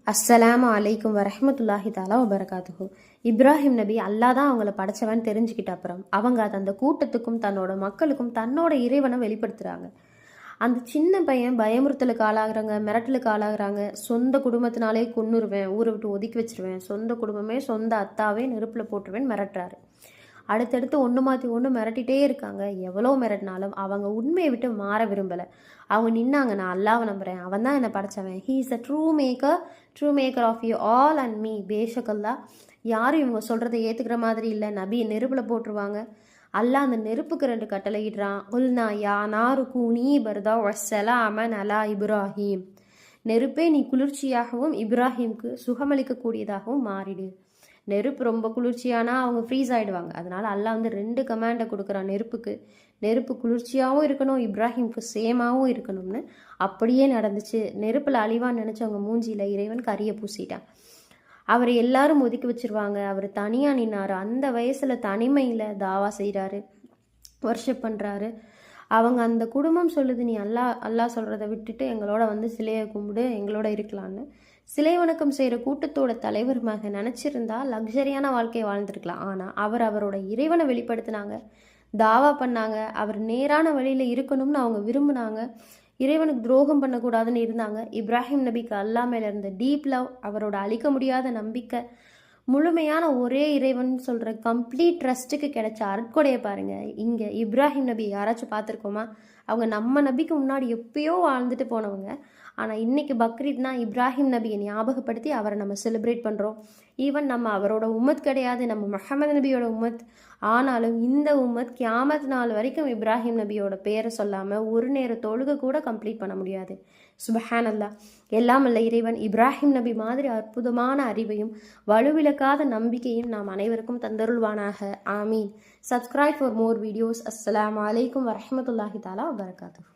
அஸ்ஸலாமு அலைக்கும் வரஹ்மத்துல்லாஹி தஆலா வபரகாத்துஹு. இப்ராஹிம் நபி அல்லாஹ் தான் அவங்கள படைச்சவன் தெரிஞ்சுக்கிட்ட அப்புறம் அவங்க அதை அந்த கூட்டத்துக்கும் தன்னோட மக்களுக்கும் தன்னோட இறைவனை வெளிப்படுத்துகிறாங்க. அந்த சின்ன பையன் பயமுறுத்தலுக்கு ஆளாகிறாங்க, மிரட்டலுக்கு ஆளாகிறாங்க. சொந்த குடும்பத்தினாலே கொன்னுருவேன், ஊரை விட்டு ஒதுக்கி வச்சிருவேன், சொந்த குடும்பமே சொந்த அத்தாவே நெருப்பில் போட்டுருவேன் மிரட்டுறாரு. அடுத்தடுத்து ஒன்று மாற்றி ஒன்று மிரட்டிகிட்டே இருக்காங்க. எவ்வளோ மிரட்டினாலும் அவங்க உண்மையை விட்டு மாற விரும்பலை. அவங்க நின்னாங்க, நான் அல்லாவை நம்புகிறேன், அவன் தான் என்னை படைச்சவன், he is a true maker of you all and me. பேஷக்கல்லா யாரும் இவங்க சொல்கிறத ஏற்றுக்கிற மாதிரி இல்லை. நபி நெருப்பில் போட்டுருவாங்க. அல்லாஹ் அந்த நெருப்புக்கு 2 கட்டளை இடுறான். உல்னா யா நாரு கூனி பர்தா வஸ்ஸலாமன் அலா இப்ராஹிம். நெருப்பே நீ குளிர்ச்சியாகவும் இப்ராஹிம்க்கு சுகமளிக்கக்கூடியதாகவும் மாறிடு. நெருப்பு ரொம்ப குளிர்ச்சியானா அவங்க ஃப்ரீஸ் ஆகிடுவாங்க. அதனால் அல்லாஹ் 2 கமாண்டை கொடுக்குறான் நெருப்புக்கு. நெருப்பு குளிர்ச்சியாகவும் இருக்கணும், இப்ராஹிம்க்கு சேமாகவும் இருக்கணும்னு. அப்படியே நடந்துச்சு. நெருப்பில் அழிவான்னு நினச்சவங்க மூஞ்சியில் இறைவன் கரியை பூசிட்டான். அவரை எல்லாரும் ஒதுக்கி வச்சிருவாங்க. அவர் தனியாக நின்னார். அந்த வயசில் தனிமையில் தாவா செய்கிறாரு, வர்ஷிப் பண்ணுறாரு. அவங்க அந்த குடும்பம் சொல்லுது, நீ அல்லாஹ் சொல்கிறத விட்டுட்டு எங்களோட சிலையை கும்பிடு, எங்களோட இருக்கலான்னு. சிலை வணக்கம் செய்கிற கூட்டத்தோட தலைவர் மக நினச்சிருந்தா லக்ஸரியான வாழ்க்கையை வாழ்ந்துருக்கலாம். ஆனால் அவரோட இறைவனை வெளிப்படுத்தினாங்க, தாவா பண்ணாங்க. அவர் நேரான வழியில் இருக்கணும்னு அவங்க விரும்பினாங்க. இறைவனுக்கு துரோகம் பண்ணக்கூடாதுன்னு இருந்தாங்க. இப்ராஹிம் நபிக்கு அல்லாஹ் மேலே இருந்த டீப் லவ், அவரோட அழிக்க முடியாத நம்பிக்கை, முழுமையான ஒரே இறைவன் சொல்கிற கம்ப்ளீட் ட்ரஸ்ட்டுக்கு கிடைச்ச அருட்கொடையை பாருங்கள். இங்கே இப்ராஹிம் நபி யாராச்சும் பார்த்துருக்கோமா? அவங்க நம்ம நபிக்கு முன்னாடி எப்பயோ வாழ்ந்துட்டு போனவங்க. ஆனால் இன்றைக்கி பக்ரீத்னா இப்ராஹிம் நபியை ஞாபகப்படுத்தி அவரை நம்ம செலிப்ரேட் பண்ணுறோம். ஈவன் நம்ம அவரோட உம்மத் கிடையாது, நம்ம முஹம்மது நபியோட உம்மத். ஆனாலும் இந்த உம்மத் கியாமத் நாள் வரைக்கும் இப்ராஹிம் நபியோட பேரை சொல்லாமல் ஒரு நேர தொழுகை கூட கம்ப்ளீட் பண்ண முடியாது. சுபஹான் அல்லாஹ். எல்லாம் அல்ல இறைவன் இப்ராஹிம் நபி மாதிரி அற்புதமான அறிவையும் வலுவிழக்காத நம்பிக்கையும் நாம் அனைவருக்கும் தந்தருள்வானாக. ஆமீன். Subscribe for more videos. அஸ்ஸலாமு அலைக்கும் வரஹ்மத்துல்லாஹி தஆலா வபரகாத்துஹு.